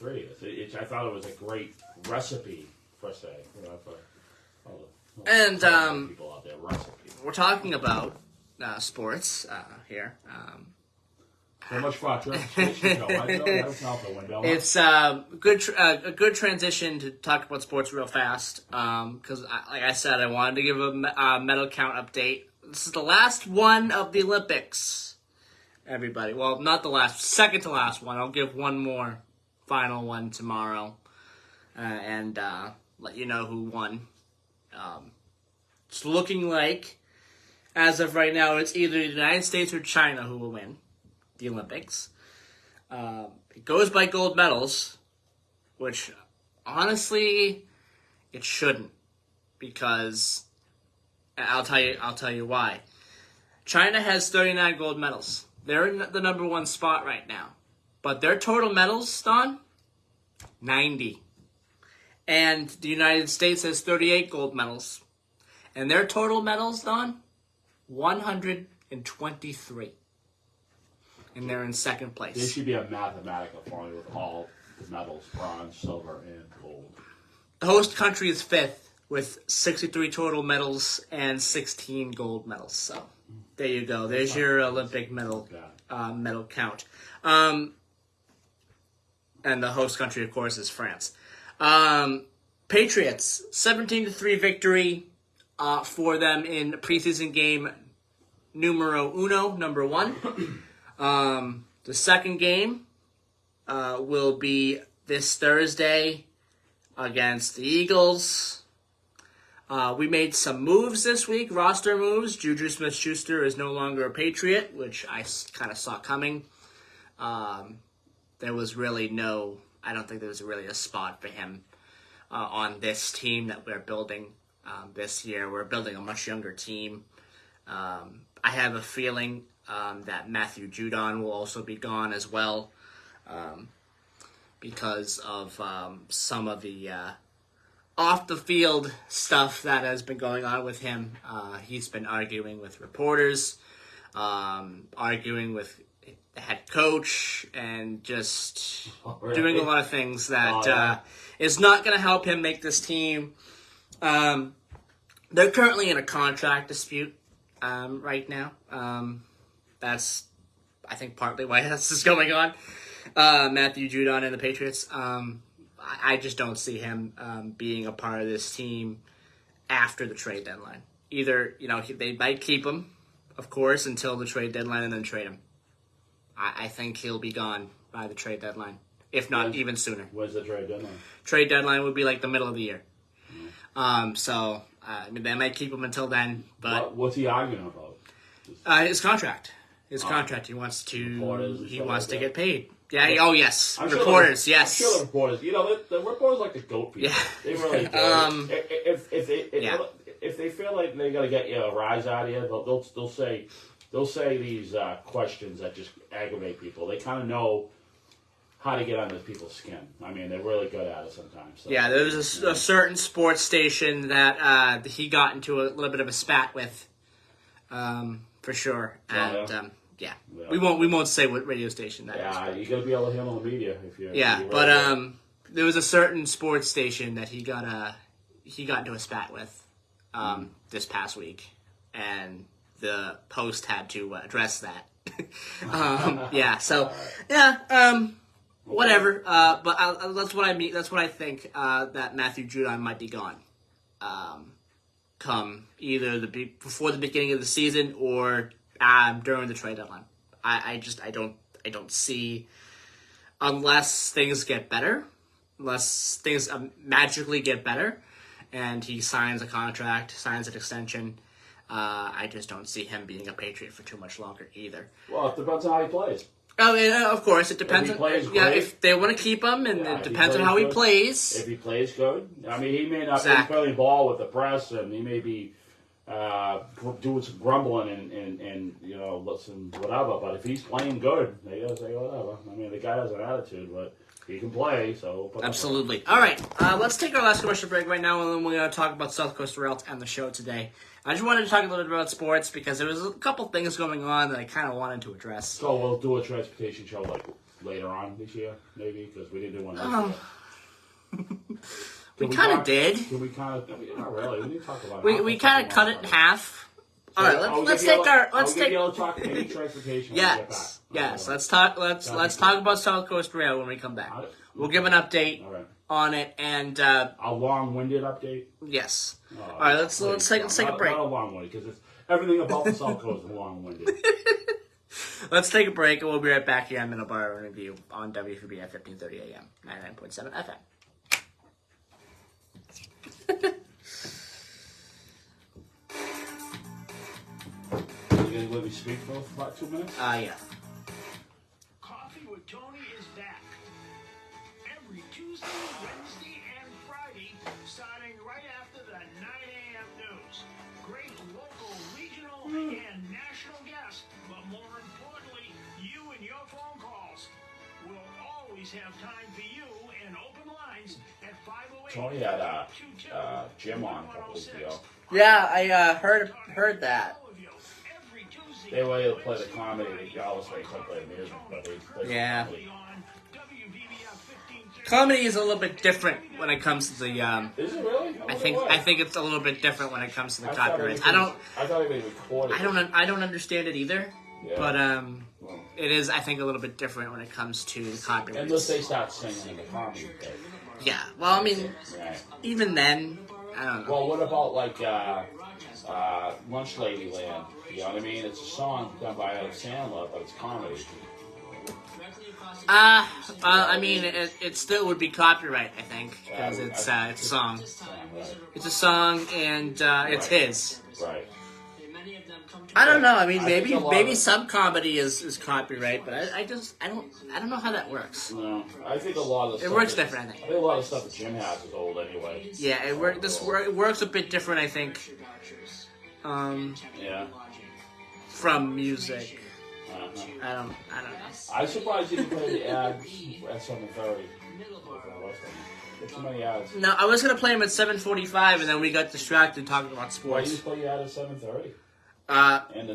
I thought it was a great recipe for say, for all the people out there. Recipe. We're talking about sports here. So much for our transition show. It's a good transition to talk about sports real fast. Because, like I said, I wanted to give a medal count update. This is the last one of the Olympics. Everybody. Well, not the last. Second to last one. I'll give one more final one tomorrow. And let you know who won. It's looking like, as of right now, it's either the United States or China who will win the Olympics. It goes by gold medals, which, honestly, it shouldn't. Because, I'll tell you why. China has 39 gold medals. They're in the number one spot right now. But their total medals, Don, 90. And the United States has 38 gold medals. And their total medals, Don, 123. And they're in second place. There should be a mathematical formula with all the medals, bronze, silver, and gold. The host country is fifth with 63 total medals and 16 gold medals. So there you go. There's your Olympic medal count. And the host country, of course, is France. Patriots, 17-3 victory for them in preseason game numero uno, number 1. The second game will be this Thursday against the Eagles. We made some moves this week, roster moves. Juju Smith-Schuster is no longer a Patriot, which I kind of saw coming. There was really I don't think there was really a spot for him on this team that we're building this year. We're building a much younger team. I have a feeling that Matthew Judon will also be gone as well because of some of the off-the-field stuff that has been going on with him. He's been arguing with reporters, arguing with the head coach, and just doing a lot of things that is not going to help him make this team. They're currently in a contract dispute right now. That's, I think, partly why this is going on. Matthew Judon and the Patriots. I just don't see him being a part of this team after the trade deadline. Either, they might keep him, of course, until the trade deadline and then trade him. I think he'll be gone by the trade deadline, if not even sooner. When's the trade deadline? Trade deadline would be like the middle of the year. So they might keep him until then. But what's he arguing about? His contract. His contract. He wants to get paid. Yeah. Oh, yes. Reporters. Yes. I'm sure the reporters. The reporters like the goat people. Yeah. They really do. If they feel like they got to get a rise out of you, they'll say these questions that just aggravate people. They kind of know how to get under people's skin. I mean, they're really good at it sometimes. So, yeah, there was a certain sports station that he got into a little bit of a spat with, for sure. And we won't say what radio station that is. Yeah, you got to be able to handle the media if you're. Yeah, but there was a certain sports station that he got into a spat with this past week, and the Post had to address that. Whatever. But that's what I mean. That's what I think. That Matthew Judon might be gone. Come either before the beginning of the season or during the trade deadline. I don't see, unless things get better, unless things magically get better, and he signs a contract, signs an extension. I just don't see him being a Patriot for too much longer either. Well, it depends on how he plays. Oh, yeah, of course, it depends. If they want to keep him, and it depends on how he plays. If he plays good, I mean, he may not be playing ball with the press, and he may be doing some grumbling and listen, whatever. But if he's playing good, they gotta say whatever. I mean, the guy has an attitude, but he can play. So absolutely. All right, let's take our last commercial break right now, and then we're gonna talk about South Coast Rail and the show today. I just wanted to talk a little bit about sports because there was a couple things going on that I kind of wanted to address. So we'll do a transportation show later on this year, maybe, because we didn't do one this year. We kind of did. We kind of not really. We didn't talk about it. We kind of cut it in half. All right, let's take our talk any transportation. Yes. Let's talk about South Coast Rail when we come back. We'll give an update on it and a long-winded update. Yes. All right, let's take a break. Not a long-winded because everything about the South Coast is long-winded. Let's take a break and we'll be right back here on Middleboro Review on WFB at 1530 AM, 99.7 FM. You gonna let me speak for about 2 minutes? Yeah. Coffee with Tony is back. Every Tuesday, Wednesday, and Friday, starting right after the 9 a.m. news. Great local, regional, and national guests, but more importantly, you and your phone calls. We'll always have time for you and open lines at 508. Tony had Jim on a couple weeks ago. Yeah, I heard that. They were able to play the comedy. They always play the music, but they play the comedy. Comedy is a little bit different when it comes to the. Is it really? I think it's a little bit different when it comes to the thought copyrights. I thought they recorded. I don't understand it either. Yeah. But Well, it is, I think, a little bit different when it comes to the copyrights. unless they start singing in the comedy bit. Yeah. Well, I mean, Right. even then, I don't know. Well, what about like Lunch Lady Land? You know what I mean? It's a song done by Adam Sandler, but it's comedy. I mean, it still would be copyright, I think, because it's a song. It's a song, and it's his. Right. I don't know. I mean, I think a lot maybe of- some comedy is copyright, but I don't know how that works. No, I think a lot of the It works different, I think. I think a lot of stuff that Jim has is old anyway. Yeah, it works a bit different, I think. Yeah. From music. Uh-huh. I don't know. I'm surprised you didn't play the ads at 7:30. There's so many ads. No, I was gonna play him at 7:45, and then we got distracted talking about Why sports. did you play your ad at 7:30?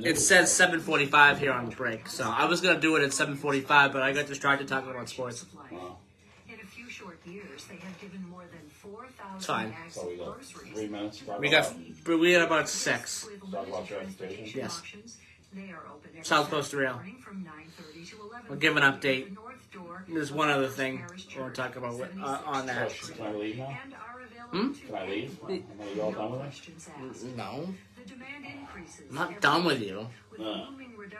It says 7:45 here on the break, so I was gonna do it at 7:45, but I got distracted talking about sports. Wow. In a few short years, they have given more than 4,000 Fine. So we got 3 minutes to talk We about got about 6. talk about transportation. Yes. They are open every South Coast Saturday Rail. morning from 9:30 to 11:30. I'll give an update. The North Door, There's one other thing I want to talk about on that. So, can I leave now? and are available Can I leave? Are you all done with it? questions asked. No, The demand increases. I'm not done with you. No.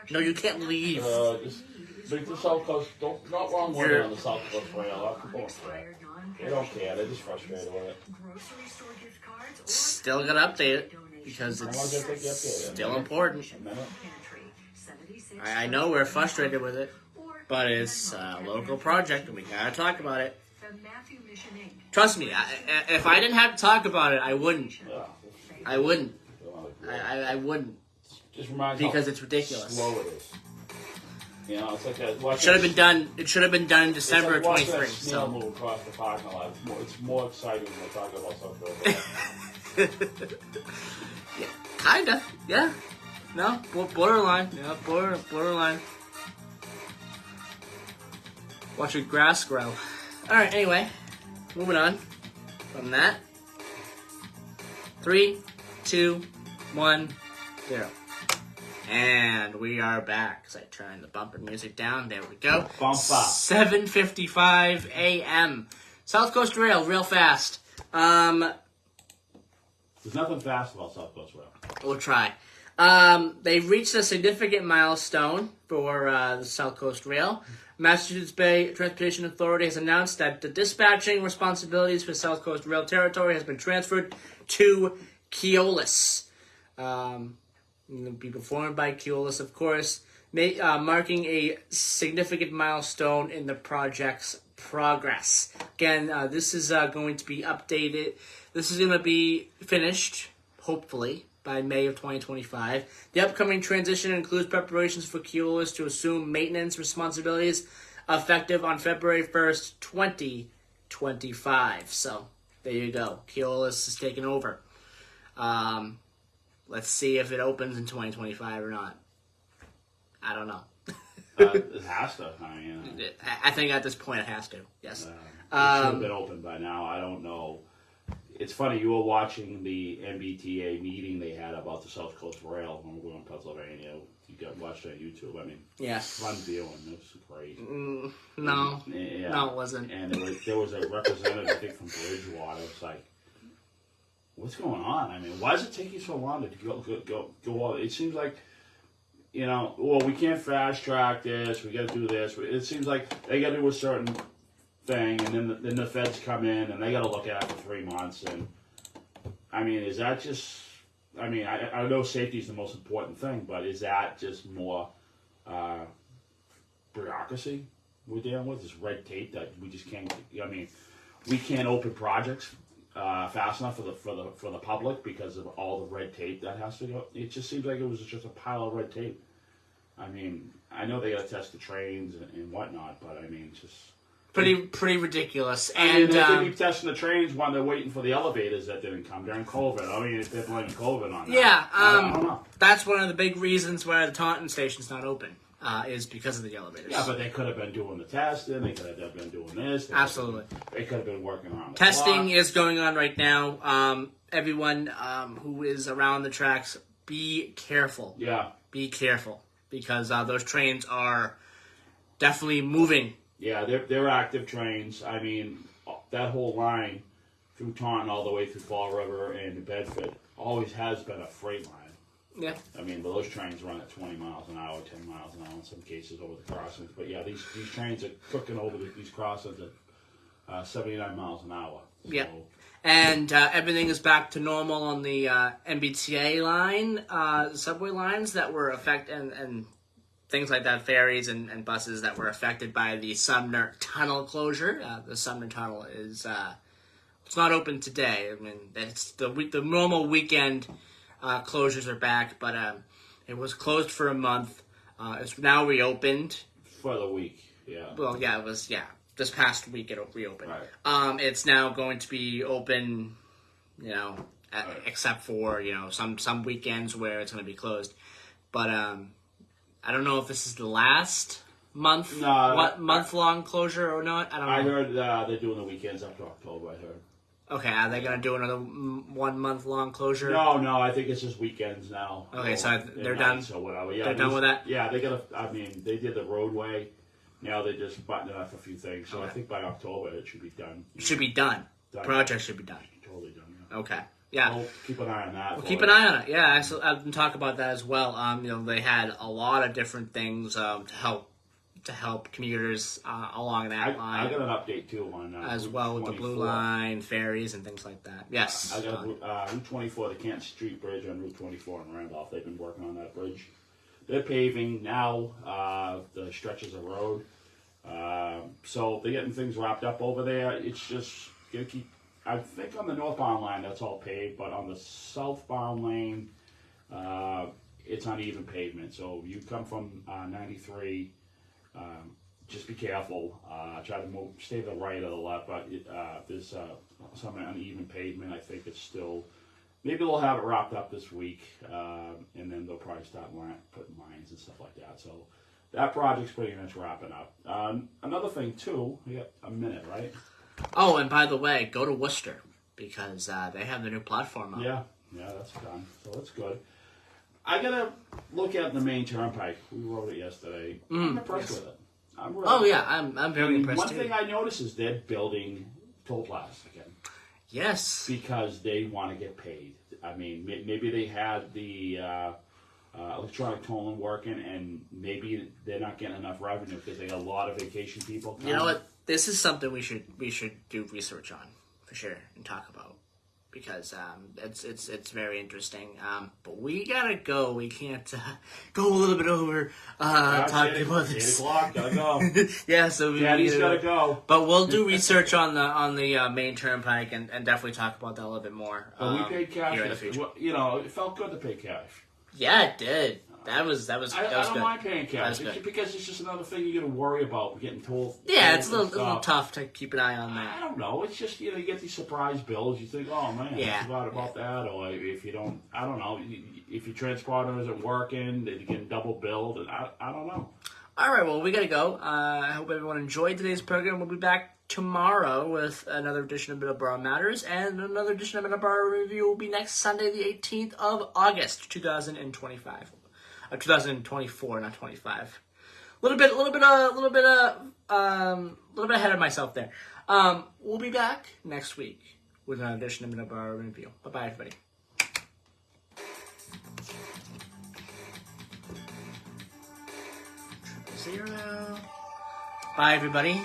No, you can't leave. Just bring the South Coast. Not wrong way on the South Coast Rail. People don't care. They don't care. They're just frustrated with it. Grocery store gift cards or Still gotta update it because How long it's does it take you up there? still important. A minute? pantry. 76 I know we're frustrated with it, but it's a local project and we gotta talk about it. The Matthew Mission Inc. Trust me, if I didn't have to talk about it, I wouldn't. Yeah. I wouldn't. I wouldn't Just reminds because how it's ridiculous. slow it is. You know, it's like It should have been done. It should have been done in December it's like watching 23. that snail So move across the parking lot. It's more exciting when we're talking about something. yeah, kinda. Yeah. No, borderline. Yeah, borderline. Watching grass grow. All right. Anyway, moving on from that. 3, 2, 1, 0. And we are back. As I turn the bumper music down, there we go. Bumper. 7:55 a.m. South Coast Rail, real fast. There's nothing fast about South Coast Rail. We'll try. They've reached a significant milestone for the South Coast Rail. Massachusetts Bay Transportation Authority has announced that the dispatching responsibilities for South Coast Rail territory has been transferred to Keolis. It'll be performed by Keolis, of course, marking a significant milestone in the project's progress. Again, this is going to be updated. This is going to be finished, hopefully, by May of 2025. The upcoming transition includes preparations for Keolis to assume maintenance responsibilities effective on February 1st, 2025. So, there you go. Keolis is taking over. Let's see if it opens in 2025 or not. I don't know. It has to. I mean, I think at this point it has to. Yes. it should have been open by now. I don't know. It's funny. You were watching the MBTA meeting they had about the South Coast Rail when we were in Pennsylvania. You got watched it on YouTube. I mean, yes. Fun viewing. It was great. No. Yeah. No, it wasn't. And there was a representative, I think, from Bridgewater. It's like, what's going on? I mean, why does it take you so long to go on? It seems like, well, we can't fast track this. We got to do this. It seems like they got to do a certain thing, and then the feds come in and they got to look at it for 3 months. And I mean, is that just? I mean, I know safety is the most important thing, but is that just more bureaucracy we're dealing with? This red tape that we just can't. I mean, we can't open projects fast enough for the public because of all the red tape that has to go. It just seems like it was just a pile of red tape. I mean, I know they got to test the trains and whatnot, but I mean, it's just pretty ridiculous. And And they keep testing the trains while they're waiting for the elevators that didn't come during COVID. I mean, if they're blaming COVID on that, yeah, I don't know. that's one of the big reasons why the Taunton station's not open. is because of the elevators. Yeah, but they could have been doing the testing. They could have been doing this. Absolutely. They could have been working on the Testing clock. is going on right now. Everyone who is around the tracks, be careful. Yeah. Be careful. Because those trains are definitely moving. Yeah, they're active trains. I mean, that whole line through Taunton all the way through Fall River and Bedford always has been a freight line. Yeah. I mean, but those trains run at 20 miles an hour, 10 miles an hour in some cases over the crossings. But yeah, these trains are cooking over these crossings at 79 miles an hour. So, yeah. And everything is back to normal on the MBTA line, subway lines that were affected, and things like that, ferries and buses that were affected by the Sumner Tunnel closure. The Sumner Tunnel is it's not open today. I mean, it's the normal weekend closures are back, but it was closed for a month. It's now reopened. For the week, yeah. Well, yeah, it was, this past week it reopened. Right. It's now going to be open, except for, some weekends where it's going to be closed. But I don't know if this is the last month-long closure or not. I don't know. I heard they're doing the weekends up to October, I heard. Okay, are they going to do another 1 month long closure? No, I think it's just weekends now. Okay, so they're done. So whatever. Yeah, they're done with that? Yeah, they they did the roadway. Now they're just buttoning up a few things. So I think by October it should be done. It should be done. Project should be done. Totally done, yeah. Okay. Yeah. We'll keep an eye on that. We'll keep an eye on it. Yeah, I can talk about that as well. They had a lot of different things to help commuters along that line. I got an update too on as Route well with 24. the Blue Line, ferries, and things like that. Yes. I got Route 24, the Canton Street Bridge on Route 24 in Randolph. They've been working on that bridge. They're paving now the stretches of road. So they're getting things wrapped up over there. It's just gonna keep. I think on the northbound line that's all paved, but on the southbound lane, it's uneven pavement. So you come from 93. Just be careful. Try to stay to the right or the left, but there's some uneven pavement. I think it's still. Maybe they'll have it wrapped up this week, and then they'll probably start putting lines and stuff like that. So that project's pretty much wrapping up. Another thing too, we got a minute, right? Oh, and by the way, go to Worcester because they have the new platform up. Yeah, that's done. So that's good. I gotta look at the main turnpike. We wrote it yesterday. I'm impressed with it. I'm very impressed One too. thing I noticed is they're building toll plazas again. Yes. Because they want to get paid. I mean, maybe they had the electronic tolling working, and maybe they're not getting enough revenue because they got a lot of vacation people coming. You know what? This is something we should do research on for sure and talk about because it's very interesting. But we gotta go. We can't go a little bit over talking about this. 8 o'clock, gotta go. Yeah, so Daddy's gotta go. But we'll do research on the main turnpike and definitely talk about that a little bit more. But we paid cash. Here in the future. It felt good to pay cash. Yeah, it did. That was I good. don't mind paying cash Good. because it's just another thing you got to worry about getting told. Yeah, it's a little tough to keep an eye on that. I don't know. It's just you get these surprise bills. You think, oh man, I forgot about that. Or if you don't, I don't know. If your transporter isn't working, they're getting double billed, and I don't know. All right, well, we gotta go. I hope everyone enjoyed today's program. We'll be back tomorrow with another edition of Middleboro Matters, and another edition of Middleboro Review will be next Sunday, the 18th of August, 2025. 2024, not 25. A little bit ahead of myself there. We'll be back next week with an edition of Middleboro Review. Bye-bye, everybody. Zero. Bye, everybody.